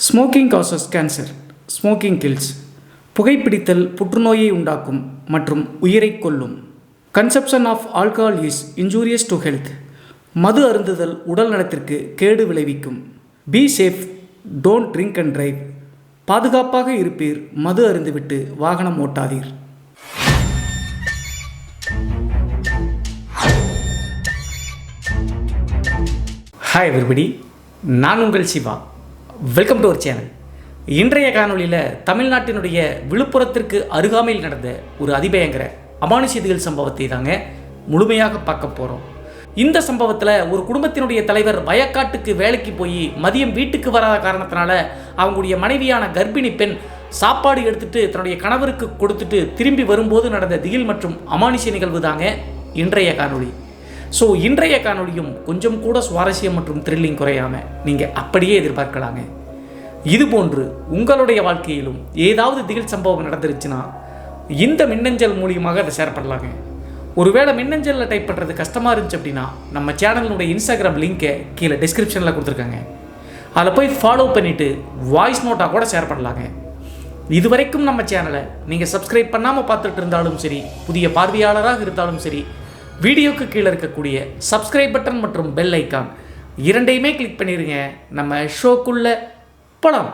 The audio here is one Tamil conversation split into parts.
Smoking causes cancer. Smoking kills. புகைப்பிடித்தல் புற்றுநோயை உண்டாக்கும் மற்றும் உயிரை கொல்லும். Consumption of alcohol is injurious to health. மது அருந்துதல் உடல் நலத்திற்கு கேடு விளைவிக்கும். Be safe, don't drink and drive. பாதுகாப்பாக இருப்பீர், மது அருந்துவிட்டு வாகனம் ஓட்டாதீர். ஹாய் எவ்ரிபடி, நான் உங்கள் Siva. Welcome to our channel. இன்றைய காணொலியில் தமிழ்நாட்டினுடைய விழுப்புரத்திற்கு அருகாமையில் நடந்த ஒரு அதிபயங்கர அமானுஷ்யதிகள் சம்பவத்தை தாங்க முழுமையாக பார்க்க போகிறோம். இந்த சம்பவத்தில் ஒரு குடும்பத்தினுடைய தலைவர் வயக்காட்டுக்கு வேலைக்கு போய் மதியம் வீட்டுக்கு வராத காரணத்தினால அவங்களுடைய மனைவியான கர்ப்பிணி பெண் சாப்பாடு எடுத்துகிட்டு தன்னுடைய கணவருக்கு கொடுத்துட்டு திரும்பி வரும்போது நடந்த திகில் மற்றும் அமானுஷ்ய நிகழ்வு தாங்க இன்றைய காணொலி. ஸோ இன்றைய காணொலியும் கொஞ்சம் கூட சுவாரஸ்யம் மற்றும் த்ரில்லிங் குறையாமல் நீங்கள் அப்படியே எதிர்பார்க்கலாங்க. இதுபோன்று உங்களுடைய வாழ்க்கையிலும் ஏதாவது திகில் சம்பவம் நடந்துருச்சுன்னா இந்த மின்னஞ்சல் மூலியமாக அதை ஷேர் பண்ணலாங்க. ஒருவேளை மின்னஞ்சலில் டைப் பண்ணுறது கஷ்டமாக இருந்துச்சு அப்படின்னா நம்ம சேனலினுடைய இன்ஸ்டாகிராம் லிங்கை கீழே டிஸ்கிரிப்ஷனில் கொடுத்துருக்காங்க. அதில் போய் ஃபாலோ பண்ணிவிட்டு வாய்ஸ் நோட்டாக கூட ஷேர் பண்ணலாங்க. இது வரைக்கும் நம்ம சேனலை நீங்கள் சப்ஸ்கிரைப் பண்ணாமல் பார்த்துட்டு இருந்தாலும் சரி, புதிய பார்வையாளராக இருந்தாலும் சரி, வீடியோக்கு கீழே இருக்கக்கூடிய சப்ஸ்கிரைப் பட்டன் மற்றும் பெல் ஐக்கான் இரண்டையுமே கிளிக் பண்ணிடுங்க. நம்ம ஷோக்குள்ளே போகலாம்.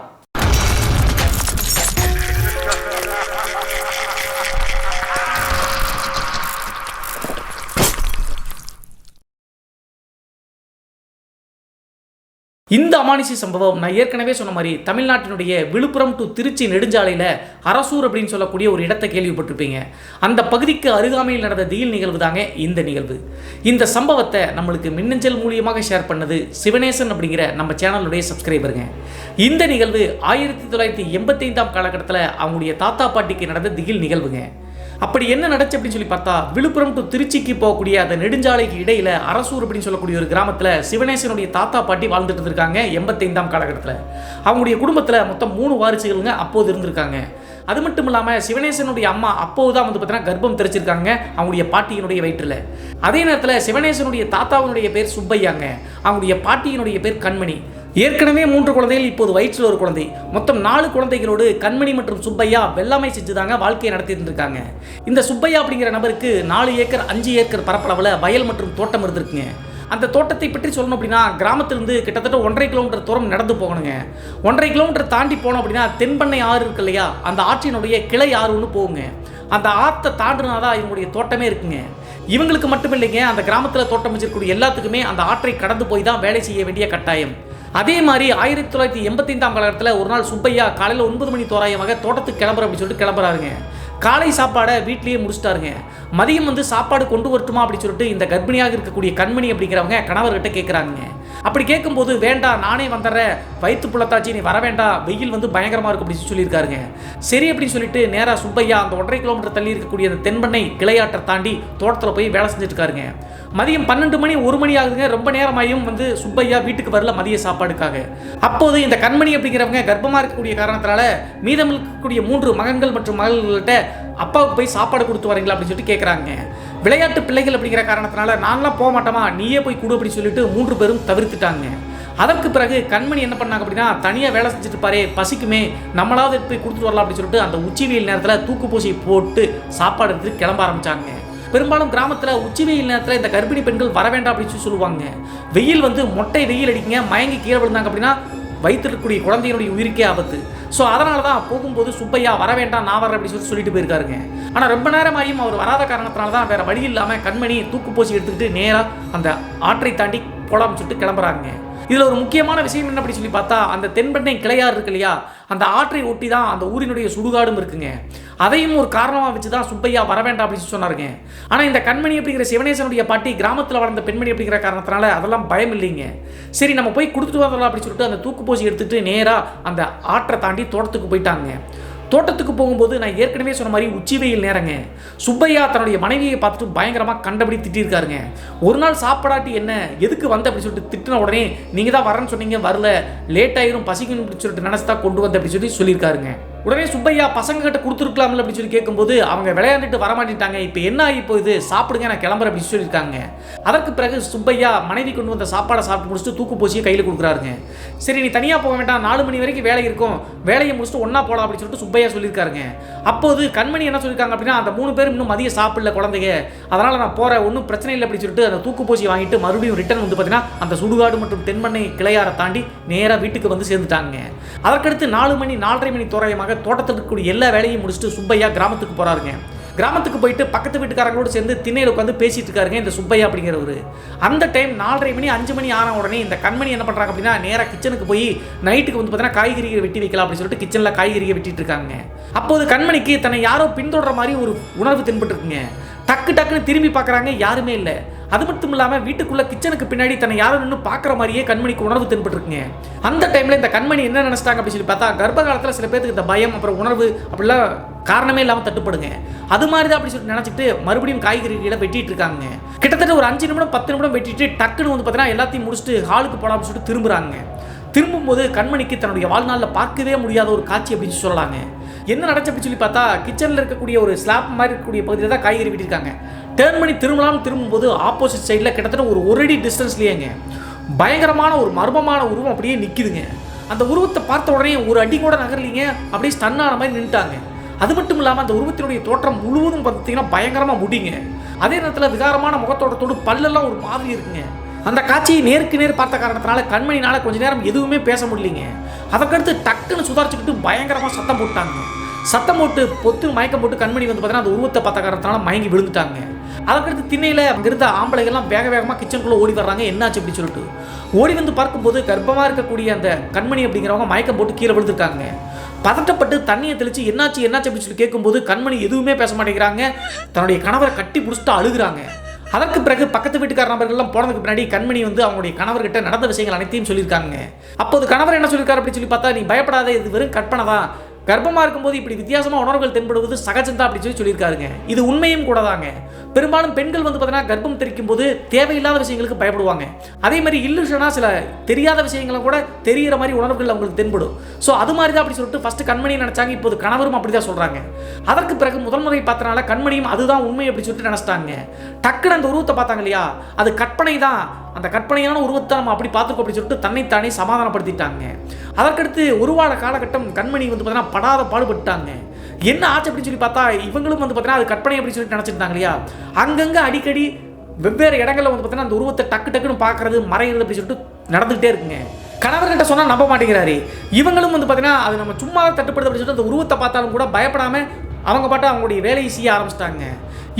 இந்த அமானுஷ்ய சம்பவம் நான் ஏற்கனவே சொன்ன மாதிரி தமிழ்நாட்டினுடைய விழுப்புரம் டு திருச்சி நெடுஞ்சாலையில் அரசூர் அப்படின்னு சொல்லக்கூடிய ஒரு இடத்தை கேள்விப்பட்டிருப்பீங்க. அந்த பகுதிக்கு அருகாமையில் நடந்த திகில் நிகழ்வு தாங்க இந்த நிகழ்வு. இந்த சம்பவத்தை நம்மளுக்கு மின்னஞ்சல் மூலியமாக ஷேர் பண்ணது சிவனேசன் அப்படிங்கிற நம்ம சேனலுடைய சப்ஸ்கிரைபருங்க. இந்த நிகழ்வு 1985 காலகட்டத்தில் அவங்களுடைய தாத்தா பாட்டிக்கு நடந்த திகில் நிகழ்வுங்க. அப்படி என்ன நடச்சு அப்படின்னு சொல்லி பார்த்தா, விழுப்புரம் டு திருச்சிக்கு போகக்கூடிய அந்த நெடுஞ்சாலைக்கு இடையில அரசூர் அப்படின்னு சொல்லக்கூடிய ஒரு கிராமத்தில் சிவனேசனுடைய தாத்தா பாட்டி வாழ்ந்துட்டு இருக்காங்க. 85 காலகட்டத்தில் அவங்களுடைய குடும்பத்தில் மொத்தம் 3 வாரிசுகளுங்க அப்போது இருந்திருக்காங்க. அது மட்டும் இல்லாமல் சிவனேசனுடைய அம்மா அப்போது தான் பார்த்தீங்கன்னா கர்ப்பம் தெரிச்சிருக்காங்க அவங்களுடைய பாட்டியினுடைய வயிற்றில். அதே நேரத்தில் சிவனேசனுடைய தாத்தாவினுடைய பேர் சுப்பையாங்க, அவங்களுடைய பாட்டியினுடைய பேர் கண்மணி. ஏற்கனவே 3 குழந்தைகள், இப்போது வயிற்றில் ஒரு குழந்தை, மொத்தம் 4 குழந்தைகளோடு கண்மணி மற்றும் சுப்பையா வெள்ளாமை செஞ்சுதாங்க வாழ்க்கையை நடத்திட்டு இருக்காங்க. இந்த சுப்பையா அப்படிங்கிற நபருக்கு 4 ஏக்கர் 5 ஏக்கர் பரப்பளவில் வயல் மற்றும் தோட்டம் இருந்திருக்குங்க. அந்த தோட்டத்தை பற்றி சொல்லணும் அப்படின்னா கிராமத்திலிருந்து கிட்டத்தட்ட 1.5 கிலோமீட்டர் தூரம் நடந்து போகணுங்க. 1.5 கிலோமீட்டர் தாண்டி போனோம் அப்படின்னா தென்பண்ணை ஆறு இருக்கு இல்லையா, அந்த ஆற்றினுடைய கிளை ஆறு ஒன்று போகுங்க. அந்த ஆற்றை தாண்டினாதான் இவங்களுடைய தோட்டமே இருக்குங்க. இவங்களுக்கு மட்டும் இல்லைங்க, அந்த கிராமத்தில் தோட்டம் வச்சிருக்கக்கூடிய எல்லாத்துக்குமே அந்த ஆற்றை கடந்து போய் தான் வேலை செய்ய வேண்டிய கட்டாயம். அதே மாதிரி 1985 காலகட்டத்தில் ஒரு நாள் சுப்பையா காலையில் 9 மணி தோராயமாக தோட்டத்துக்கு கிளம்புற அப்படின்னு சொல்லிட்டு கிளம்புறாருங்க. காலை சாப்பாடை வீட்லேயே முடிச்சிட்டாருங்க. மதியம் சாப்பாடு கொண்டு வரட்டுமா அப்படின்னு சொல்லிட்டு இந்த கர்ப்பிணியாக இருக்கக்கூடிய கண்மணி அப்படிங்கிறவங்க கணவர்கிட்ட கேட்குறாங்க. அப்படி கேட்கும்போது, வேண்டாம் நானே வந்துடுறேன், வயிற்று புள்ளத்தாச்சி நீ வர வேண்டாம், வெயில் பயங்கரமாக இருக்கும் அப்படின்னு சொல்லியிருக்காருங்க. சரி அப்படின்னு சொல்லிட்டு நேராக சுப்பையா அந்த 1.5 கிலோமீட்டர் தள்ளி இருக்கக்கூடிய அந்த தென்பண்ணை கிளையாற்றை தாண்டி தோட்டத்தில் போய் வேலை செஞ்சுட்டு இருக்காருங்க. மதியம் 12 மணி 1 மணி ஆகுதுங்க. ரொம்ப நேரமாயும் சுப்பையா வீட்டுக்கு வரல மதிய சாப்பாடுக்காக. அப்போது இந்த கண்மணி அப்படிங்கிறவங்க கர்ப்பமாக இருக்கக்கூடிய காரணத்தினால மீதம் இருக்கக்கூடிய 3 மகன்கள் மற்றும் மகள்கிட்ட அப்பாவுக்கு போய் சாப்பாடு கொடுத்து வரீங்களா அப்படின்னு சொல்லிட்டு கேட்குறாங்க. விளையாட்டு பிள்ளைகள் அப்படிங்கிற காரணத்தினால நான்லாம் போக மாட்டோமா, நீயே போய் கொடு அப்படின்னு சொல்லிட்டு 3 பேரும் தவிர்த்துட்டாங்க. அதற்கு பிறகு கண்மணி என்ன பண்ணாங்க அப்படின்னா, தனியாக வேலை செஞ்சுட்டு பாரு, பசிக்குமே, நம்மளாவது போய் கொடுத்துட்டு வரலாம் அப்படின்னு சொல்லிட்டு அந்த உச்சி வெயில் நேரத்தில் தூக்கு பூசி போட்டு சாப்பாடு எடுத்து கிளம்ப ஆரம்பித்தாங்க. பெரும்பாலும் கிராமத்தில் உச்சி வெயில் நேரத்தில் இந்த கர்ப்பிணி பெண்கள் வர வேண்டாம் அப்படின்னு சொல்லுவாங்க. வெயில் மொட்டை வெயில் அடிக்குங்க, மயங்கி கீழே விழுந்தாங்க அப்படின்னா வயிற்று இருக்கக்கூடிய குழந்தையினுடைய உயிருக்கே ஆபத்து. ஸோ அதனால தான் போகும்போது சுப்பையா வர வேண்டாம், நான் வரேன் அப்படின்னு சொல்லிட்டு போயிருக்காருங்க. ஆனால் ரொம்ப நேரமாயும் அவர் வராத காரணத்தினால தான் வேறு வழி இல்லாமல் கண்மணி தூக்கு போசி எடுத்துக்கிட்டு நேராக அந்த ஆற்றை தாண்டி போலாம்னு சொல்லிட்டு கிளம்புறாங்க. இதில் ஒரு முக்கியமான விஷயம் என்ன அப்படின்னு சொல்லி பார்த்தா, அந்த தென்பண்ணை கிளையாறு இருக்கு இல்லையா, அந்த ஆற்றை ஒட்டி தான் அந்த ஊரினுடைய சுடுகாடும் இருக்குங்க. அதையும் ஒரு காரணமாக வச்சு தான் சுப்பையா வர வேண்டாம் அப்படின்னு சொன்னாருங்க. ஆனால் இந்த கண்மணி அப்படிங்கிற சிவனேசனுடைய பாட்டி கிராமத்தில் வளர்ந்த பெண்மணி அப்படிங்கிற காரணத்தினால அதெல்லாம் பயம் இல்லைங்க. சரி நம்ம போய் கொடுத்துட்டு வரலாம் அப்படின்னு சொல்லிட்டு அந்த தூக்கு போசி எடுத்துகிட்டு நேராக அந்த ஆற்றை தாண்டி தோட்டத்துக்கு போயிட்டாங்க. தோட்டத்துக்கு போகும்போது நான் ஏற்கனவே சொன்ன மாதிரி உச்சி வெயில் நேரங்க. சுப்பையா தன்னுடைய மனைவியை பார்த்துட்டு பயங்கரமாக கண்டபடி திட்டிருக்காருங்க. ஒரு நாள் சாப்பிடாட்டி என்ன, எதுக்கு வந்த அப்படின்னு சொல்லிட்டு திட்டின உடனே, நீங்கள் தான் வரேன்னு சொன்னீங்க, வரல, லேட் ஆயிரும், பசிக்கணும் அப்படின்னு சொல்லிட்டு நினச்சி தான் கொண்டு வந்த அப்படின்னு சொல்லியிருக்காருங்க. உடனே சுப்பையா பசங்க கிட்ட கொடுத்துருக்கலாம்ல அப்படின்னு சொல்லி கேட்கும்போது அவங்க விளையாண்டுட்டு வரமாட்டிட்டாங்க. இப்போ என்ன ஆகி போகுது, சாப்பிடுங்க, நான் கிளம்புறேன் அப்படின்னு சொல்லியிருக்காங்க. அதற்கு பிறகு சுப்பையா மனைவி கொண்டு வந்த சாப்பாடை சாப்பிட்டு முடிச்சுட்டு தூக்கு போச்சியை கையில் கொடுக்குறாருங்க. சரி நீ தனியாக போக வேண்டாம், 4 மணி வரைக்கும் வேலை இருக்கும், வேலையை முடிச்சுட்டு ஒன்றா போகலாம் அப்படின்னு சொல்லிட்டு சுப்பையா சொல்லியிருக்காருங்க. அப்போது கண்மணி என்ன சொல்லியிருக்காங்க அப்படின்னா, அந்த 3 பேரும் இன்னும் மதியம் சாப்பிடல குழந்தைங்க, அதனால் நான் போகிறேன், ஒன்றும் பிரச்சனை இல்லை அப்படின்னு சொல்லிட்டு அந்த தூக்கு போச்சியை வாங்கிட்டு மறுபடியும் ரிட்டர்ன் வந்து பார்த்தீங்கன்னா அந்த சுடுகாடு மற்றும் தென்மண்ணை கிளையாரை தாண்டி நேராக வீட்டுக்கு வந்து சேர்ந்துட்டாங்க. அதற்கடுத்து 4 மணி 4:30 மணி தோராயமாக தோட்டத்தில் இருக்கக்கூடிய எல்லா வேலையும் முடிச்சுட்டு சுப்பையா கிராமத்துக்கு போறாருங்க. கிராமத்துக்கு போயிட்டு பக்கத்து வீட்டுக்காரங்களோடு சேர்ந்து திண்ணையில் உட்காந்து பேசிட்டு இருக்காருங்க இந்த சுப்பையா அப்படிங்கிறவரு. அந்த டைம் 4:30 மணி 5 மணி ஆன உடனே இந்த கண்மணி என்ன பண்றாங்க அப்படின்னா, நேராக கிச்சனுக்கு போய் நைட்டுக்கு வந்து பார்த்தீங்கன்னா காய்கறியை வெட்டி வைக்கலாம் அப்படின்னு சொல்லிட்டு கிச்சனில் காய்கறியை வெட்டிட்டு இருக்காங்க. அப்போது கண்மணிக்கு தன்னை யாரோ பின்தொடர மாதிரி ஒரு உணர்வு தென்பட்டு இருக்குங்க. டக்குன்னு திரும்பி பார்க்குறாங்க, யாருமே இல்லை. அது மட்டும் இல்லாமல் வீட்டுக்குள்ள கிச்சனுக்கு பின்னாடி தன்னை யாரும் நின்று பார்க்குற மாதிரியே கண்மணிக்கு உணர்வு தென்பட்டுருக்குங்க. அந்த டைமில் இந்த கண்மணி என்ன நினச்சிட்டாங்க அப்படின்னு சொல்லி பார்த்தா, கர்ப்ப காலத்தில் சில பேருக்கு இந்த பயம் அப்புறம் உணர்வு அப்படிலாம் காரணமே இல்லாமல் தட்டுப்படுங்க, அது மாதிரி தான் அப்படி சொல்லிட்டு நினச்சிட்டு மறுபடியும் காய்கறிகளை வெட்டிட்டு இருக்காங்க. கிட்டத்தட்ட ஒரு 5 நிமிடம் 10 நிமிடம் வெட்டிட்டு டக்குன்னு வந்து பார்த்தீங்கன்னா எல்லாத்தையும் முடிச்சுட்டு ஹாலுக்கு போகலாம் அப்படின்னு சொல்லிட்டு திரும்புகிறாங்க. திரும்பும்போது கண்மணிக்கு தன்னுடைய வாழ்நாளில் பார்க்கவே முடியாத ஒரு காட்சி அப்படின்னு சொல்லலாங்க. என்ன நடந்துச்சு அப்படின்னு சொல்லி பார்த்தா, கிச்சனில் இருக்கக்கூடிய ஒரு ஸ்லாப் மாதிரி இருக்கக்கூடிய பகுதியில் தான் காய்கறி வெட்டியிருக்காங்க. டேர்ன் பண்ணி திரும்பும்போது ஆப்போசிட் சைடில் கிட்டத்தட்ட ஒரு அடி டிஸ்டன்ஸ்லேயேங்க பயங்கரமான ஒரு மர்மமான உருவம் அப்படியே நிற்கிதுங்க. அந்த உருவத்தை பார்த்த உடனே ஒரு அடி கூட நகரலிங்க, அப்படியே ஸ்டன்னான மாதிரி நின்றுட்டாங்க. அது மட்டும் இல்லாமல் அந்த உருவத்தினுடைய தோற்றம் முழுவதும் பார்த்தீங்கன்னா பயங்கரமாக முடிங்க. அதே நேரத்தில் விகாரமான முகத்தோட்டத்தோடு பல்லெல்லாம் ஒரு மாதிரி இருக்குங்க. அந்த காட்சியை நேருக்கு நேர் பார்த்த காரணத்தினால கண்மணினால கொஞ்ச நேரம் எதுவுமே பேச முடியலைங்க. அதற்கடுத்து டக்குன்னு சுதாரிச்சுக்கிட்டு பயங்கரமாக சத்தம் போட்டாங்க. சத்தம் போட்டு பொத்து மயக்கம் போட்டு கண்மணி வந்து பார்த்தீங்கன்னா அந்த உருவத்தை பார்த்த காரணத்தினால மயங்கி விழுந்துட்டாங்க. அதற்கடுத்து திண்ணையில் அங்கிருந்த ஆம்பளைகள்லாம் வேகமாக கிச்சனுக்குள்ளே ஓடி வர்றாங்க. என்னாச்சு அப்படின்னு சொல்லிட்டு ஓடி வந்து பார்க்கும்போது கர்ப்பமாக இருக்கக்கூடிய அந்த கண்மணி அப்படிங்கிறவங்க மயக்கம் போட்டு கீழே விழுந்துருக்காங்க. பதட்டப்பட்டு தண்ணியை தெளித்து என்னாச்சு அப்படின்னு சொல்லி கேட்கும்போது கண்மணி எதுவுமே பேச மாட்டேங்கிறாங்க. தன்னுடைய கணவரை கட்டி பிடிச்சிட்டு அழுகுறாங்க. அதற்கு பிறகு பக்கத்து வீட்டுக்கார நபர்கள்லாம் போனதுக்கு பின்னாடி கண்மணி வந்து அவங்களுடைய கணவர்கிட்ட நடந்த விஷயங்கள் அனைத்தையும் சொல்லியிருக்காங்க. அப்போது கணவர் என்ன சொல்லியிருக்காரு அப்படின்னு சொல்லி பார்த்தா, நீ பயப்படாத, இது வெறும் கற்பனை தான், கர்ப்பமாக இருக்கும்போது இப்படி வித்தியாசமாக உணர்வுகள் தென்படுவது சகஜம் தான் அப்படின்னு சொல்லியிருக்காருங்க. இது உண்மையும் கூட தாங்க. பெரும்பாலும் பெண்கள் வந்து பார்த்தீங்கன்னா கர்ப்பம் தெரிக்கும் போது தேவையில்லாத விஷயங்களுக்கு பயப்படுவாங்க. அதே மாதிரி இல்லுஷனாக சில தெரியாத விஷயங்களும் கூட தெரிகிற மாதிரி உணர்வுகள் அவங்களுக்கு தென்படும். ஸோ அது மாதிரி தான் அப்படி சொல்லிட்டு ஃபஸ்ட்டு கண்மணி நினச்சாங்க. இப்போது கணவரும் அப்படி தான் சொல்கிறாங்க. அதற்கு பிறகு முதல் முறை பார்த்தனால கண்மணியும் அதுதான் உண்மை அப்படின்னு சொல்லிட்டு நினச்சிட்டாங்க. டக்குன்னு அந்த உருவத்தை பார்த்தாங்க இல்லையா, அது கற்பனை தான், அந்த கற்பனையான உருவத்தை நம்ம அப்படி பார்த்துருக்கோம் அப்படின்னு சொல்லிட்டு தன்னைத்தானே சமாதானப்படுத்திட்டாங்க. அதற்கடுத்து ஒரு வார காலகட்டம் கண்மணி வந்து பார்த்தீங்கன்னா படாத பாடுபட்டாங்க. என்ன ஆச்சு அப்படின்னு சொல்லி பார்த்தா, இவங்களும் வந்து பார்த்தீங்கன்னா அது கற்பனை அப்படின்னு சொல்லிட்டு நினச்சிருந்தாங்க இல்லையா, அங்கங்கே அடிக்கடி வெவ்வேறு இடங்களில் வந்து பார்த்தீங்கன்னா அந்த உருவத்தை டக்குன்னு பார்க்கறது மறைகிறது அப்படின்னு சொல்லிட்டு நடந்துகிட்டே இருக்குங்க. கணவர்கிட்ட சொன்னால் நம்ப மாட்டேங்கிறாரு. இவங்களும் வந்து பார்த்தீங்கன்னா அது நம்ம சும்மா தட்டுப்படுது அப்படின்னு சொல்லிட்டு அந்த உருவத்தை பார்த்தாலும் கூட பயப்படாமல் அவங்க பாட்டு அவங்களுடைய வேலையை செய்ய ஆரம்பிச்சிட்டாங்க.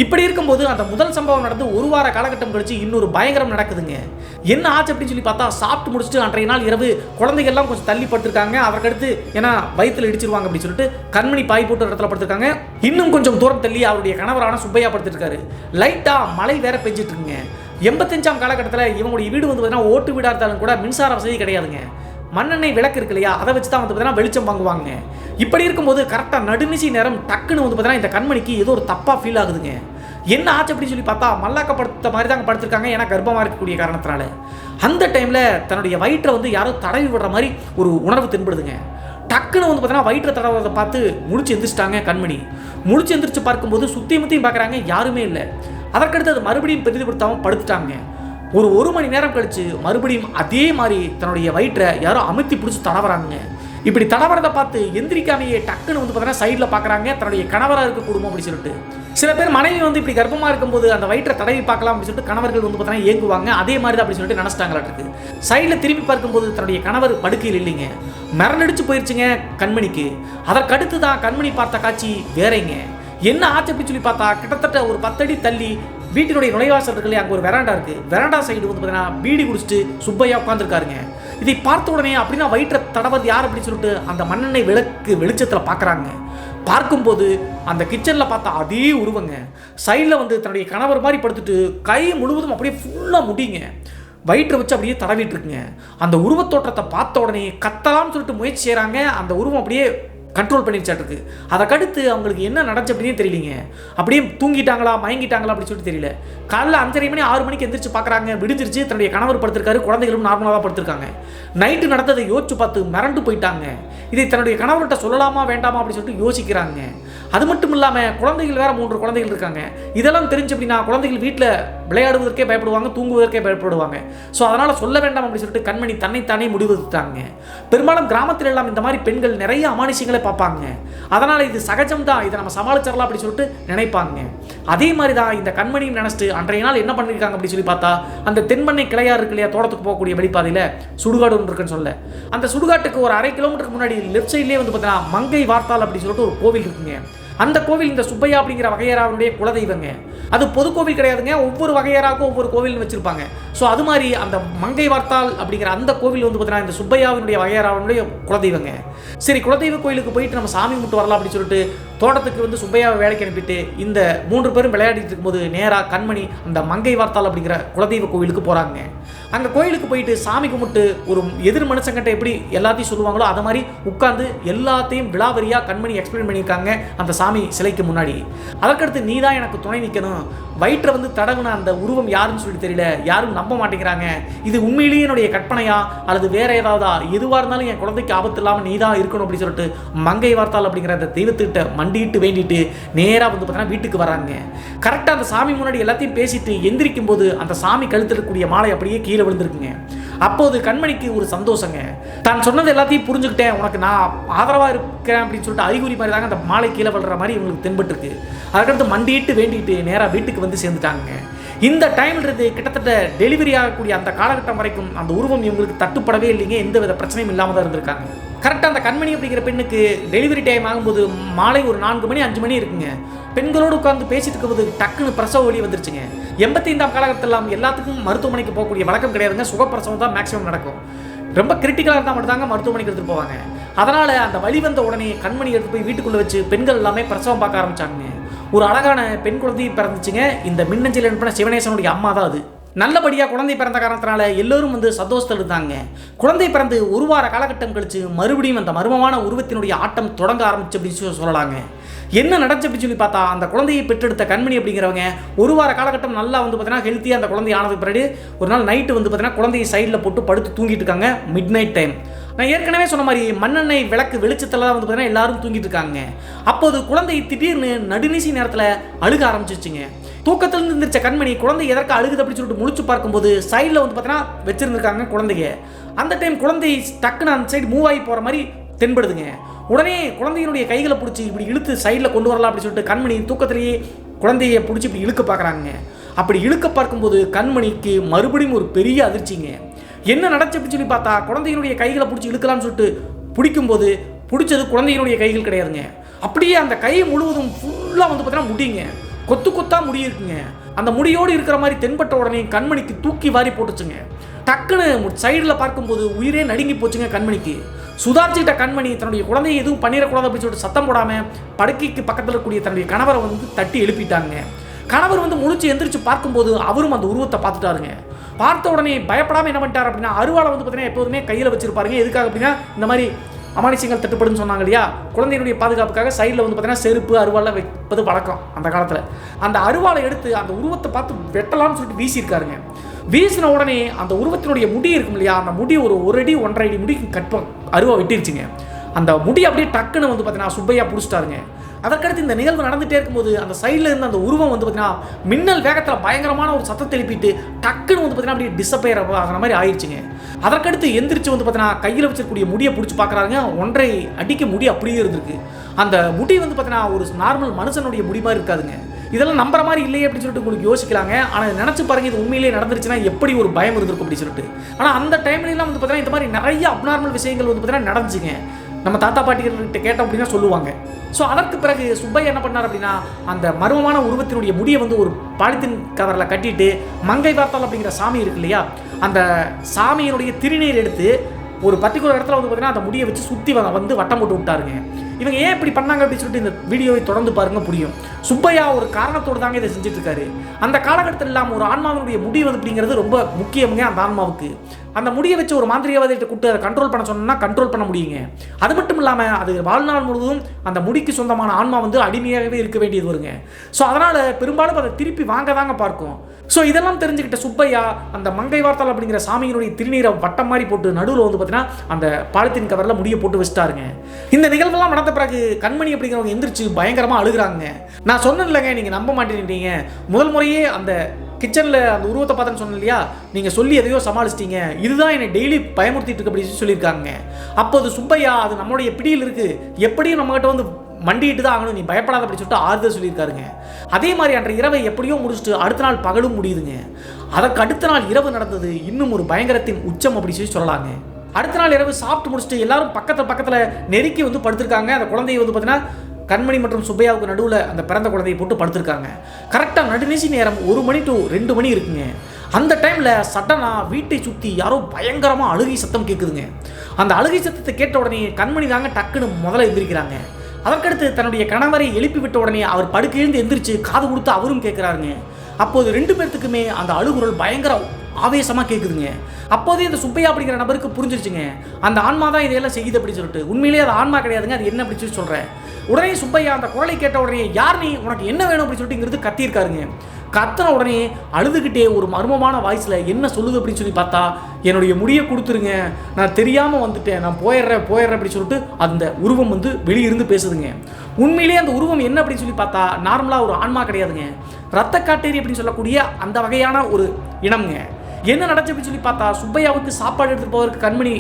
இப்படி இருக்கும்போது அந்த முதல் சம்பவம் நடந்து ஒரு வார காலகட்டம் கழிச்சு இன்னொரு பயங்கரம் நடக்குதுங்க. என்ன ஆச்சு அப்படின்னு சொல்லி பார்த்தா, சாப்பிட்டு முடிச்சுட்டு அன்றைய நாள் இரவு குழந்தைகள்லாம் கொஞ்சம் தள்ளி படுத்திருக்காங்க. அதற்கடுத்து ஏன்னா வயிற்றுல இடிச்சிருவாங்க அப்படின்னு சொல்லிட்டு கண்மணி பாய் போட்டு இடத்துல படுத்திருக்காங்க. இன்னும் கொஞ்சம் தூரம் தள்ளி அவருடைய கணவரான சுப்பையா படுத்திருக்காரு. லைட்டாக மழை வேற பெஞ்சிட்டு இருக்குங்க. 85ஆம் காலகட்டத்தில் இவங்களுடைய வீடு வந்து பார்த்தீங்கன்னா ஓட்டு வீடாக இருந்தாலும் கூட மின்சார வசதி கிடையாதுங்க. மண்ணெண்ணெய் விளக்கு இருக்கு இல்லையா, அதை வச்சு தான் வந்து பார்த்தீங்கன்னா வெளிச்சம் வாங்குவாங்க. இப்படி இருக்கும்போது கரெக்டாக நடுநிசி நேரம் டக்குன்னு வந்து பார்த்தீங்கன்னா இந்த கண்மணிக்கு ஏதோ ஒரு தப்பாக ஃபீல் ஆகுதுங்க. என்ன ஆச்சு அப்படின்னு சொல்லி பார்த்தா, மல்லாக்கப்படுத்த மாதிரி தாங்க படுத்திருக்காங்க, ஏன்னா கர்ப்பமாக இருக்கக்கூடிய காரணத்தினால. அந்த டைமில் தன்னுடைய வயிற்றை வந்து யாரோ தடவி விடுற மாதிரி ஒரு உணர்வு தென்படுதுங்க. டக்குன்னு வந்து பார்த்தீங்கன்னா வயிற்றை தடவதை பார்த்து முழிச்சு எந்திரிச்சிட்டாங்க கண்மணி. முழிச்சு எந்திரிச்சு பார்க்கும்போது சுற்றி முற்றியும் பார்க்குறாங்க, யாருமே இல்லை. அதற்கடுத்து அது மறுபடியும் பெரிதுபடுத்தாமல் படுத்துட்டாங்க. ஒரு மணி நேரம் கழிச்சு மறுபடியும் அதே மாதிரி தன்னுடைய வயிற்றை யாரோ அமுத்தி பிடிச்சி தடவறாங்க. இப்படி தடவரதை பார்த்து எந்திரிக்காமையே டக்குன்னு வந்து பார்த்தீங்கன்னா சைடில் பார்க்குறாங்க தன்னுடைய கணவராக இருக்க குடும்பம் அப்படின்னு சொல்லிட்டு. சில பேர் மனைவி வந்து இப்படி கர்ப்பமாக இருக்கும்போது அந்த வயிற்றை தடவி பார்க்கலாம் அப்படின்னு சொல்லிட்டு கணவர்கள் வந்து பார்த்தீங்கன்னா ஏங்குவாங்க. அதே மாதிரி தான் அப்படி சொல்லிட்டு நினச்சிட்டாங்களாட்டுருக்கு. சைடில் திரும்பி பார்க்கும்போது தன்னுடைய கணவர் படுக்கையில் இல்லைங்க, மிரண்டடிச்சு போயிடுச்சுங்க கண்மணிக்கு. அதற்கடுத்து தான் கண்மணி பார்த்த காட்சி வேறேங்க. என்ன ஆச்சு அப்படின்னு சொல்லி பார்த்தா, கிட்டத்தட்ட ஒரு 10 அடி தள்ளி வீட்டினுடைய நுழைவாசல் இருக்குல்லையே, அங்கே ஒரு வெராண்டா இருக்குது. வெராண்டா சைடு வந்து பார்த்தீங்கன்னா பீடி குடிச்சிட்டு சுப்பையா உட்காந்துருக்காருங்க. இதை பார்த்த உடனே அப்படின்னா வயிற்றை தடவது யார் அப்படின்னு சொல்லிட்டு அந்த மண்ணெண்ணெய் விளக்கு வெளிச்சத்தில் பார்க்குறாங்க. பார்க்கும்போது அந்த கிச்சனில் பார்த்தா அதே உருவங்க. சைடில் வந்து தன்னுடைய கணவர் மாதிரி படுத்துட்டு கை முழுவதும் அப்படியே ஃபுல்லாக முடிங்க, வயிற்றை வச்சு அப்படியே தடவிட்டு இருக்குங்க. அந்த உருவத்தோற்றத்தை பார்த்த உடனே கத்தலாம்னு சொல்லிட்டு முயற்சி செய்கிறாங்க. அந்த உருவம் அப்படியே கண்ட்ரோல் பண்ணிச்சாட்டுருக்கு. அதற்கடுத்து அவங்களுக்கு என்ன நடந்துச்சு அப்படின்னே தெரியலிங்க. அப்படியே தூங்கிட்டாங்களா மயங்கிட்டாங்களா அப்படின்னு சொல்லிட்டு தெரியல. காலைல 5:30 மணி 6 மணிக்கு எந்திரிச்சு பார்க்குறாங்க, விடிஞ்சிருச்சு. தன்னுடைய கணவர் படுத்திருக்காரு, குழந்தைகளும் நார்மலாக தான் படுத்திருக்காங்க. நைட்டு நடந்ததை யோசிச்சு பார்த்து மிரண்டு போயிட்டாங்க. இதை தன்னுடைய கணவர்கிட்ட சொல்லலாமா வேண்டாமா அப்படின்னு சொல்லிட்டு யோசிக்கிறாங்க. அது மட்டும் இல்லாமல் குழந்தைகள் வேற 3 குழந்தைகள் இருக்காங்க. இதெல்லாம் தெரிஞ்சு அப்படின்னா குழந்தைகள் வீட்டில் விளையாடுவதற்கே பயப்படுவாங்க, தூங்குவதற்கே பயப்படுவாங்க. ஸோ அதனால் சொல்ல வேண்டாம் அப்படின்னு சொல்லிட்டு கண்மணி தன்னைத்தானே முடிவெடுத்தாங்க. பெரும்பாலும் கிராமத்தில் எல்லாம் இந்த மாதிரி பெண்கள் நிறைய அமானுஷங்களை பார்ப்பாங்க. அதனால் இது சகஜம் தான், இதை நம்ம சமாளிச்சிடலாம் அப்படின்னு சொல்லிட்டு நினைப்பாங்க. அதே மாதிரி தான் இந்த கண்மணியும் நினச்சிட்டு அன்றைய நாள் என்ன பண்ணியிருக்காங்க அப்படின்னு சொல்லி பார்த்தா, அந்த தென்பண்ணை கிளையார் இருக்கு இல்லையா, தோட்டத்துக்கு போகக்கூடிய வெளிப்பாதையில் சுடுகாடு ஒன்று இருக்குன்னு சொல்ல, அந்த சுடுகாட்டுக்கு ஒரு 1/2 கிலோமீட்டருக்கு முன்னாடி லெஃப்ட் சைட்லேயே வந்து பார்த்தீங்கன்னா மங்கை வார்த்தால் அப்படின்னு சொல்லிட்டு ஒரு கோவில் இருக்குங்க. அந்த கோவில் இந்த சுப்பையா அப்படிங்கிற வகையறாவுடைய குலதெய்வங்க. அது பொது கோவில் கிடையாதுங்க, ஒவ்வொரு வகையறாவுக்கும் ஒவ்வொரு கோவில் வச்சிருப்பாங்க. ஸோ அது மாதிரி அந்த மங்கை வார்த்தால் அப்படிங்கிற அந்த கோவில் வந்து பார்த்தீங்கன்னா இந்த சுப்பையாவினுடைய வகையறாவுடைய குலதெய்வங்க. சரி, குலதெய்வ கோயிலுக்கு போயிட்டு நம்ம சாமி கும்பிட்டு வரலாம் அப்படின்னு சொல்லிட்டு தோட்டத்துக்கு வந்து சுப்பையாவை வேலைக்கு அனுப்பிட்டு இந்த 3 பேரும் விளையாடிட்டு இருக்கும்போது நேராக கண்மணி அந்த மங்கை வார்த்தால் அப்படிங்கிற குலதெய்வ கோவிலுக்கு போகிறாங்க. அங்கே கோயிலுக்கு போயிட்டு சாமி கும்பிட்டு ஒரு எதிர் மனுஷங்கிட்ட எப்படி எல்லாத்தையும் சொல்லுவாங்களோ அதை மாதிரி உட்காந்து எல்லாத்தையும் விலாவரியாக கண்மணி எக்ஸ்பிளைன் பண்ணியிருக்காங்க அந்த சாமி சிலைக்கு முன்னாடி. அதற்கடுத்து நீ தான் எனக்கு துணை நிற்கணும், வயிற்றை வந்து தடவுன அந்த உருவம் யாருன்னு சொல்லிட்டு தெரியல, யாரும் நம்ப மாட்டேங்கிறாங்க, இது உண்மையிலேயே என்னுடைய கற்பனையா அல்லது வேற ஏதாவதா, எதுவாக இருந்தாலும் என் குழந்தைக்கு ஆபத்து இல்லாமல் நீ தான் இருக்கணும் அப்படின்னு சொல்லிட்டு மங்கை வார்த்தால் அப்படிங்கிற அந்த தெய்வத்திட்ட மண்டிட்டு வேண்டிட்டு நேராக வந்து பார்த்தீங்கன்னா வீட்டுக்கு வராங்க. கரெக்டாக அந்த சாமி முன்னாடி எல்லாத்தையும் பேசிட்டு எந்திரிக்கும் போது அந்த சாமி கழுத்திருக்கக்கூடிய மாலை அப்படியே கீழே விழுந்திருக்குங்க. அப்போது கண்மணிக்கு ஒரு சந்தோஷங்க, தான் சொன்னது எல்லாத்தையும் புரிஞ்சுக்கிட்டேன், உனக்கு நான் ஆதரவாக இருக்கிறேன் அப்படின்னு சொல்லிட்டு அறிகுறி மாதிரி தாங்க அந்த மாலை கீழே விழுற மாதிரி இவங்களுக்கு தென்பட்டுருக்கு. அதுக்கடுத்து மண்டிட்டு வேண்டிட்டு நேராக வீட்டுக்கு வந்து சேர்ந்துட்டாங்க. இந்த டைம்ன்றது கிட்டத்தட்ட டெலிவரி ஆகக்கூடிய அந்த காலகட்டம் வரைக்கும் அந்த உருவம் இவங்களுக்கு தட்டுப்படவே இல்லைங்க, எந்த வித பிரச்சனையும் இல்லாமல் தான் இருந்திருக்காங்க. கரெக்டாக அந்த கண்மணி அப்படிங்கிற பெண்ணுக்கு டெலிவரி டைம் ஆகும்போது மாலை ஒரு 4 மணி 5 மணி இருக்குங்க. பெண்களோடு உட்காந்து பேசிட்டு இருக்கும்போது டக்குன்னு பிரசவ வலி வந்துருச்சுங்க. 85ஆம் காலகட்டத்தில் எல்லாத்துக்கும் மருத்துவமனைக்கு போகக்கூடிய வழக்கம் கிடையாதுங்க, சுகப்பிரசவம் தான் மேக்ஸிமம் நடக்கும். ரொம்ப கிரிட்டிக்கலாக இருந்தால் மட்டும் தாங்க மருத்துவமனைக்கு எடுத்துகிட்டு போவாங்க. அதனால் அந்த வலி வந்த உடனே கண்மணி எடுத்து போய் வீட்டுக்குள்ளே வச்சு பெண்கள் எல்லாமே பிரசவம் பார்க்க ஆரம்பித்தாங்க. ஒரு அழகான பெண் குழந்தையை பிறந்துச்சுங்க. இந்த மின்னஞ்சல் அனுப்பின சிவனேசனுடைய அம்மா தான் அது. நல்லபடியாக குழந்தை பிறந்த காரணத்தினால எல்லோரும் வந்து சந்தோஷத்தில் இருந்தாங்க. குழந்தை பிறந்து 1 வார காலகட்டம் கழித்து மறுபடியும் அந்த மர்மமான உருவத்தினுடைய ஆட்டம் தொடங்க ஆரம்பிச்சு அப்படின்னு சொல்லலாங்க. என்ன நடந்துச்சு அப்படின்னு சொல்லி பார்த்தா, அந்த குழந்தையை பெற்றெடுத்த கண்மணி அப்படிங்கிறவங்க 1 வார காலகட்டம் நல்லா வந்து பார்த்தீங்கன்னா ஹெல்த்தியாக அந்த குழந்தை ஆனதுக்கு பிறகு ஒரு நாள் நைட்டு வந்து பார்த்தீங்கன்னா குழந்தையை சைடில் போட்டு படுத்து தூங்கிட்டு இருக்காங்க. Mid night time. நான் ஏற்கனவே சொன்ன மாதிரி மண்ணெண்ணெய் விளக்கு வெளிச்சத்தில் தான் வந்து பார்த்தீங்கன்னா எல்லாரும் தூங்கிட்டு இருக்காங்க. அப்போது குழந்தை திடீர்னு நடுநிசி நேரத்தில் அழுக ஆரம்பிச்சிச்சுங்க. தூக்கத்திலிருந்து இருந்துச்ச கண்மணி குழந்தை எதற்கு அழுகுது அப்படின்னு சொல்லிட்டு முழிச்சு பார்க்கும்போது சைடில் வந்து பார்த்தீங்கன்னா வச்சிருந்துருக்காங்க குழந்தைய. அந்த டைம் குழந்தை டக்குன்னு அந்த சைடு மூவ் ஆகி போகிற மாதிரி தென்படுதுங்க. உடனே குழந்தையினுடைய கைகளை பிடிச்சி இப்படி இழுத்து சைடில் கொண்டு வரலாம் அப்படின்னு சொல்லிட்டு கண்மணி தூக்கத்திலேயே குழந்தையை பிடிச்சி இப்படி இழுக்க பார்க்குறாங்க. அப்படி இழுக்க பார்க்கும்போது கண்மணிக்கு மறுபடியும் ஒரு பெரிய அதிர்ச்சிங்க. என்ன நடந்துச்சு அப்படின்னு சொல்லி பார்த்தா, குழந்தையினுடைய கைகளை பிடிச்சி இழுக்கலாம்னு சொல்லிட்டு பிடிக்கும்போது பிடிச்சது குழந்தையினுடைய கைகள் கிடையாதுங்க. அப்படியே அந்த கை முழுவதும் ஃபுல்லாக வந்து பார்த்தீங்கன்னா முடியுங்க, கொத்து கொத்தாக முடி இருக்குங்க. அந்த முடியோடு இருக்கிற மாதிரி தென்பட்ட உடனே கண்மணிக்கு தூக்கி வாரி போட்டுச்சுங்க. டக்குன்னு சைடில் பார்க்கும்போது உயிரே நடுங்கி போச்சுங்க கண்மணிக்கு. சுதாரிச்சுட்ட கண்மணி தன்னுடைய குழந்தையை எதுவும் பண்ணிடக்கூடாது அப்படின்னு சொல்லிட்டு சத்தம் போடாமல் படுக்கைக்கு பக்கத்தில் இருக்கக்கூடிய தன்னுடைய கணவரை வந்து தட்டி எழுப்பிட்டாங்க. கணவர் வந்து முழிச்சு எந்திரிச்சு பார்க்கும்போது அவரும் அந்த உருவத்தை பார்த்துட்டாருங்க. பார்த்த உடனே பயப்படாமல் என்ன பண்ணிட்டார் அப்படின்னா, அருவாளை வந்து பார்த்தீங்கன்னா எப்போதுமே கையில் வச்சிருப்பாருங்க. எதுக்காக அப்படின்னா, இந்த மாதிரி அமானுஷங்கள் தட்டுப்படுன்னு சொன்னாங்க இல்லையா, குழந்தையினுடைய பாதுகாப்புக்காக சைடில் வந்து பார்த்தீங்கன்னா செருப்பு அருவாளை வைப்பது வழக்கம் அந்த காலத்தில். அந்த அருவாளை எடுத்து அந்த உருவத்தை பார்த்து வெட்டலாம்னு சொல்லிட்டு வீசியிருக்காருங்க. வீசின உடனே அந்த உருவத்தினுடைய முடி இருக்கும் இல்லையா, அந்த முடி ஒரு 1 அடி 1.5 அடி முடி அருவா வெட்டிருச்சுங்க. அந்த முடி அப்படியே டக்குன்னு வந்து பார்த்தீங்கன்னா சுப்பையா பிடிச்சிட்டாருங்க. அதற்கடுத்து இந்த நிகழ்வு நடந்துகிட்டே இருக்கும்போது அந்த சைடில் இருந்து அந்த உருவம் வந்து பார்த்தீங்கன்னா மின்னல் வேகத்தில் பயங்கரமான ஒரு சத்தத்தை எழுப்பிட்டு டக்குன்னு வந்து பார்த்தீங்கன்னா அப்படியே டிஸப்பேர் ஆகிற மாதிரி ஆயிடுச்சுங்க. அதற்கடுத்து எந்திரிச்சு வந்து பார்த்தீங்கன்னா கையில் வச்சிருக்கக்கூடிய முடியை பிடிச்சி பார்க்குறாங்க. 1.5 அடிக்கு முடி அப்படியே இருந்திருக்கு. அந்த முடி வந்து பார்த்தீங்கன்னா ஒரு நார்மல் மனுஷனுடைய முடி மாதிரி இருக்காதுங்க. இதெல்லாம் நம்புற மாதிரி இல்லையே அப்படின்னு சொல்லிட்டு உங்களுக்கு யோசிக்கலாங்க. ஆனால் நினச்சி பாருங்க, இது உண்மையிலேயே நடந்துருச்சுன்னா எப்படி ஒரு பயம் இருந்திருக்கும் அப்படின்னு சொல்லிட்டு. ஆனால் அந்த டைம்லாம் வந்து பார்த்தீங்கன்னா இந்த மாதிரி நிறைய அப்நார்மல் விஷயங்கள் வந்து பார்த்தீங்கன்னா நடந்துச்சுங்க. நம்ம தாத்தா பாட்டிகிட்ட கேட்டோம் அப்படின்னா சொல்லுவாங்க. ஸோ அதற்கு பிறகு சுப்பையா என்ன பண்ணார் அப்படின்னா, அந்த மர்மமான உருவத்தினுடைய முடியை வந்து ஒரு பாலித்தீன் கவரில் கட்டிட்டு மங்கை வார்த்தால் அப்படிங்கிற சாமி இருக்கு இல்லையா, அந்த சாமியினுடைய திருநீர் எடுத்து ஒரு பர்டிகுலர் இடத்துல வந்து பார்த்தீங்கன்னா அந்த முடியை வச்சு சுற்றி வந்து வட்டம் போட்டு விட்டாருங்க. இவங்க ஏன் இப்படி பண்ணாங்க அப்படின்னு சொல்லிட்டு இந்த வீடியோவை தொடர்ந்து பாருங்க, புரியும். சுப்பையா ஒரு காரணத்தோடு தாங்க இதை செஞ்சுட்டு இருக்காரு. அந்த காலகட்டத்தில் இல்லாமல் ஒரு ஆன்மாவினுடைய முடி வந்து அப்படிங்கிறது ரொம்ப முக்கியமுங்க அந்த ஆன்மாவுக்கு. அந்த முடியை வச்சு ஒரு மாந்திரிகவாதிகிட்ட கூப்பிட்டு அதை கண்ட்ரோல் பண்ண சொன்னா கண்ட்ரோல் பண்ண முடியுங்க. அது மட்டும் இல்லாமல் அது வாழ்நாள் முழுவதும் அந்த முடிக்கு சொந்தமான ஆன்மா வந்து அடிமையாகவே இருக்க வேண்டியது வருங்க. ஸோ அதனால் பெரும்பாலும் அதை திருப்பி வாங்க தாங்க பார்க்கும். ஸோ இதெல்லாம் தெரிஞ்சுக்கிட்ட சுப்பையா அந்த மங்கை வார்த்தால் அப்படிங்கிற சாமியினுடைய திருநீரை வட்டம் மாதிரி போட்டு நடுவில் வந்து பார்த்தீங்கன்னா அந்த பாலித்தீன் கவரில் முடியை போட்டு வச்சுட்டாருங்க. இந்த நிகழ்வெல்லாம் நடந்த பிறகு கண்மணி அப்படிங்கிறவங்க எந்திரிச்சு பயங்கரமாக அழுகுறாங்க. நான் சொன்னேன் இல்லைங்க, நீங்கள் நம்ப மாட்டேன்றீங்க, முதல் முறையே அந்த கிச்சனில் அந்த உருவத்தை பார்த்தேன்னு சொன்னேன் இல்லையா, நீங்கள் சொல்லி எதையோ சமாளிச்சிட்டீங்க, இதுதான் என்னை டெய்லி பயமுறுத்திட்டு இருக்கு அப்படின்னு சொல்லியிருக்காங்க. அப்போது சுப்பையா அது நம்மளுடைய பிடியில் இருக்குது, எப்படியும் நம்மகிட்ட வந்து மண்டிட்டு தான் ஆகணும், நீ பயப்படாத அப்படி சொல்லிட்டு ஆறுதல் சொல்லியிருக்காருங்க. அதே மாதிரி அன்றைய இரவை எப்படியோ முடிச்சுட்டு அடுத்த நாள் பகலும் முடியுதுங்க. அதற்கு அடுத்த நாள் இரவு நடந்தது இன்னும் ஒரு பயங்கரத்தின் உச்சம் அப்படி சொல்லலாங்க. அடுத்த நாள் இரவு சாப்பிட்டு முடிச்சுட்டு எல்லாரும் பக்கத்தில் நெருக்கி வந்து படுத்திருக்காங்க. அந்த குழந்தையை வந்து பார்த்தீங்கன்னா கண்மணி மற்றும் சுப்பையாவுக்கு நடுவில் அந்த பிறந்த குழந்தையை போட்டு படுத்திருக்காங்க. கரெக்டாக நடுநிசி நேரம் 1 மணி to 2 மணி இருக்குங்க. அந்த டைமில் சடனாக வீட்டை சுற்றி யாரோ பயங்கரமாக அழுகை சத்தம் கேட்குதுங்க. அந்த அழுகை சத்தத்தை கேட்ட உடனே கண்மணி தாங்க டக்குன்னு முதல்ல எந்திரிக்கிறாங்க. அதற்கடுத்து தன்னுடைய கணவரை எழுப்பி விட்ட உடனே அவர் படுக்கையிலிருந்து எந்திரிச்சு காது கொடுத்து அவரும் கேட்குறாருங்க. அப்போது 2 பேர்த்துக்குமே அந்த அழுகுரல் பயங்கர ஆவேசமாக கேட்குதுங்க. அப்போதே இந்த சுப்பையா அப்படிங்கிற நபருக்கு புரிஞ்சிருச்சுங்க, அந்த ஆன்மா தான் இதையெல்லாம் செய்யுது அப்படின்னு சொல்லிட்டு. உண்மையிலேயே அது ஆன்மா கிடையாதுங்க, அது என்ன அப்படின்னு சொல்லி சொல்கிறேன். உடனே சுப்பையா அந்த குரலை கேட்ட உடனே யார் நீ, உனக்கு என்ன வேணும் அப்படின்னு சொல்லிட்டு கத்தியிருக்காருங்க. கத்தின உடனே அழுதுகிட்டே ஒரு மர்மமான வாய்ஸில் என்ன சொல்லுது அப்படின்னு சொல்லி பார்த்தா, என்னுடைய முடியை கொடுத்துருங்க, நான் தெரியாமல் வந்துட்டேன், நான் போயிடுறேன் அப்படின்னு சொல்லிட்டு அந்த உருவம் வந்து வெளியிருந்து பேசுதுங்க. உண்மையிலேயே அந்த உருவம் என்ன அப்படின்னு சொல்லி பார்த்தா நார்மலாக ஒரு ஆன்மா கிடையாதுங்க, ரத்த காட்டேரி அப்படின்னு சொல்லக்கூடிய அந்த வகையான ஒரு இனம்ங்க. என்ன நடந்துச்சு அப்படின்னு சொல்லி பார்த்தா, சுப்பையாவுக்கு சாப்பாடு எடுத்துகிட்டு போவதற்கு கண்மணி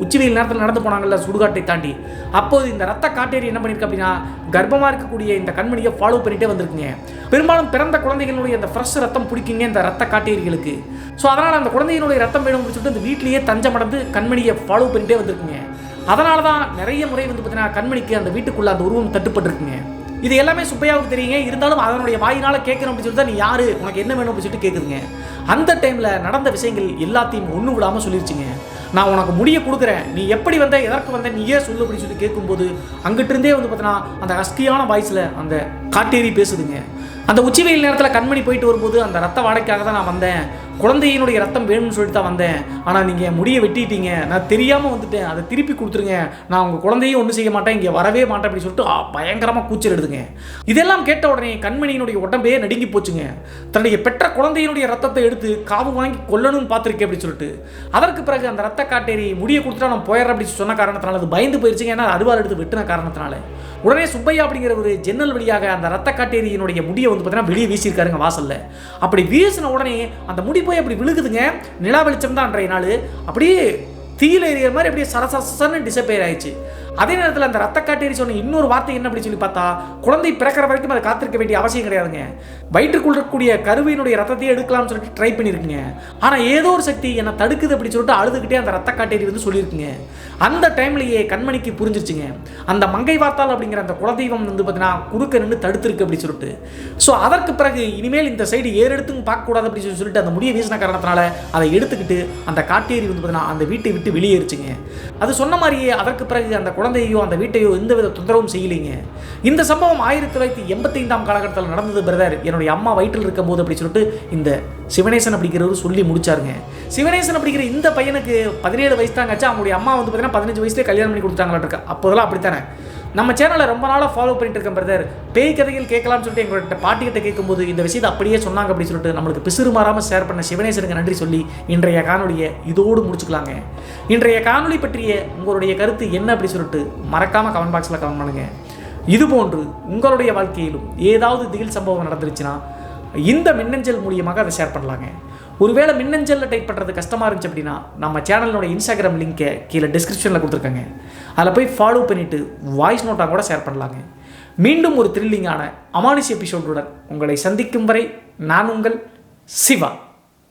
உச்சிவெயில் நேரத்தில் நடந்து போனாங்கல்ல சுடுகாட்டை தாண்டி, அப்போது இந்த ரத்த காட்டேரி என்ன பண்ணியிருக்கு அப்படின்னா கர்ப்பமாக இருக்கக்கூடிய இந்த கண்மணியை ஃபாலோ பண்ணிகிட்டே வந்திருக்குங்க. பெரும்பாலும் பிறந்த குழந்தைகளுடைய இந்த ஃப்ரெஷ் ரத்தம் பிடிக்குங்க இந்த ரத்த காட்டேரிகளுக்கு. ஸோ அதனால் அந்த குழந்தையினுடைய ரத்தம் வேணும் அப்படின்னு சொல்லிட்டு இந்த வீட்டிலேயே தஞ்சம் அடைந்து கண்மணியை ஃபாலோ பண்ணிகிட்டே வந்திருக்குங்க. அதனால தான் நிறைய முறை வந்து பார்த்தீங்கன்னா கண்மணிக்கு அந்த வீட்டுக்குள்ளே அந்த உருவம் தட்டுப்பட்டுருக்குங்க. இது எல்லாமே சுப்பையாவுக்கு தெரியுங்க. இருந்தாலும் அதனுடைய வாயினால் கேட்கணும் அப்படின்னு சொல்லிட்டு நீ யார், உனக்கு என்ன வேணும் அப்படின்னு சொல்லிட்டு கேட்குதுங்க. அந்த டைமில் நடந்த விஷயங்கள் எல்லாத்தையும் ஒன்றும் விடாமல் சொல்லிருச்சுங்க. நான் உனக்கு முடிய கொடுக்குறேன், நீ எப்படி வந்த, எதற்கு வந்த, நீ ஏன் சொல்லு அப்படின்னு சொல்லி கேட்கும்போது அங்கிட்டிருந்தே வந்து பார்த்தீங்கன்னா அந்த ஹஸ்கியான வாய்ஸில் அந்த காட்டேரி பேசுதுங்க. அந்த உச்சி வெயில் நேரத்தில் கண்மணி போயிட்டு வரும்போது அந்த ரத்த வாடகைக்காக தான் நான் வந்தேன், குழந்தையினுடைய ரத்தம் வேணும்னு சொல்லிட்டு தான் வந்தேன், ஆனால் நீங்கள் முடியை வெட்டிட்டீங்க, நான் தெரியாமல் வந்துட்டேன், அதை திருப்பி கொடுத்துருங்க, நான் உங்கள் குழந்தையும் ஒன்றும் செய்ய மாட்டேன், இங்கே வரவே மாட்டேன் அப்படின்னு சொல்லிட்டு பயங்கரமாக கூச்சல் எடுதுங்க. இதெல்லாம் கேட்ட உடனே கண்மணியினுடைய உடம்பே நடுங்கி போச்சுங்க. தன்னுடைய பெற்ற குழந்தையினுடைய ரத்தத்தை எடுத்து காவு வாங்கி கொல்லணும்னு பார்த்துருக்கேன் அப்படின்னு சொல்லிட்டு. அதற்கு பிறகு அந்த ரத்த காட்டேரி முடியை கொடுத்துட்டா நான் போயிடுறேன் அப்படின்னு சொன்ன காரணத்தினால அது பயந்து போயிடுச்சுங்க. ஏன்னா அருவாள் எடுத்து வெட்டின காரணத்தினால உடனே சுப்பையா அப்படிங்கிற ஒரு ஜன்னல் வழியாக அந்த ரத்த காட்டேரியினுடைய முடியை வந்து பார்த்தீங்கன்னா வெளியே வீசியிருக்காருங்க வாசல்ல. அப்படி வீசின உடனே அந்த முடி போய் அப்படி விழுகுதுங்க. நிலா வெளிச்சம் தான் அன்றைய நாள். அப்படியே தீயில எறிகிற மாதிரி அப்படியே சரசரன்னு டிசப்பேர் ஆயிடுச்சு. அதே நேரத்தில் அந்த ரத்த காட்டேரி சொன்ன இன்னொரு வார்த்தை என்ன அப்படின்னு சொல்லி பார்த்தா, குழந்தை பிறக்கிற வரைக்கும் அதை காத்திருக்க வேண்டிய அவசியம் கிடையாதுங்க, வயிற்றுக்குள் இருக்கக்கூடிய கருவியினுடைய ரத்தத்தையே எடுக்கலாம்னு சொல்லிட்டு ட்ரை பண்ணியிருக்குங்க. ஆனால் ஏதோ ஒரு சக்தி என்னை தடுக்குது அப்படின்னு சொல்லிட்டு அழுதுகிட்டே அந்த ரத்த காட்டேரி வந்து சொல்லியிருக்குங்க. அந்த டைம்லேயே கண்மணிக்கு புரிஞ்சிருச்சுங்க, அந்த மங்கை வார்த்தால் அப்படிங்கிற அந்த குலதெய்வம் வந்து பார்த்தீங்கன்னா குறுக்க நின்று தடுத்துருக்கு அப்படின்னு சொல்லிட்டு. ஸோ அதற்கு பிறகு இனிமேல் இந்த சைடு ஏறெடுத்தும் பார்க்கக்கூடாது அப்படின்னு சொல்லிட்டு அந்த முடியை வீசின காரணத்தினால அதை எடுத்துக்கிட்டு அந்த காட்டேரி வந்து பார்த்தீங்கன்னா அந்த வீட்டை விட்டு வெளியேறிச்சுங்க. அது சொன்ன மாதிரியே அதற்கு பிறகு அந்த குழந்தையோ அந்த வீட்டையோ எந்தவித தொந்தரவும் செய்யலைங்க. இந்த சம்பவம் 1985 காலகட்டத்தில் நடந்தது பிரதர், என்னுடைய அம்மா வயிற்றில் இருக்கும் போது அப்படி சொல்லிட்டு இந்த சிவனேசன் அப்படிங்கிறவர் சொல்லி முடிச்சாருங்க. சிவனேசன் அப்படிங்கிற இந்த பையனுக்கு 17 வயசு தாங்க ஆச்சு. அவங்களுடைய அம்மா வந்து பார்த்தீங்கன்னா 15 வயசுலேயே கல்யாணம் பண்ணி கொடுத்தாங்களா இருக்கா. அப்போதெல்லாம் அப்படித்தானே. நம்ம சேனலை ரொம்ப நாளாக ஃபாலோ பண்ணிட்டு இருக்கேன் பிரதர். பேய் கதைகள் கேட்கலாம்னு சொல்லிட்டு எங்களோட பாட்டிக்கிட்ட கேட்கும்போது இந்த விஷயத்தை அப்படியே சொன்னாங்க அப்படின்னு சொல்லிட்டு நம்மளுக்கு பிசுறு மாறாமல் ஷேர் பண்ண சிவனேசனுக்கு நன்றி சொல்லி இன்றைய காணொலியை இதோடு முடிச்சுக்கலாங்க. இன்றைய காணொலி பற்றிய உங்களுடைய கருத்து என்ன அப்படி சொல்லிட்டு மறக்காமல் கமெண்ட் பாக்ஸில் கமெண்ட் பண்ணுங்கள். இதுபோன்று உங்களுடைய வாழ்க்கையிலும் ஏதாவது திகில் சம்பவம் நடந்துருச்சுன்னா இந்த மின்னஞ்சல் மூலியமாக அதை ஷேர் பண்ணலாங்க. ஒருவேளை மின்னஞ்சலில் டைப் பண்ணுறது கஷ்டமாக இருந்துச்சு அப்படின்னா நம்ம சேனலோட இன்ஸ்டாகிராம் லிங்கை கீழே டிஸ்கிரிப்ஷனில் கொடுத்துருக்காங்க, அதில் போய் ஃபாலோ பண்ணிவிட்டு வாய்ஸ் நோட்டாக கூட ஷேர் பண்ணலாங்க. மீண்டும் ஒரு த்ரில்லிங்கான அமானுஷ எபிசோடுடன் உங்களை சந்திக்கும் வரை நான் உங்கள் சிவா.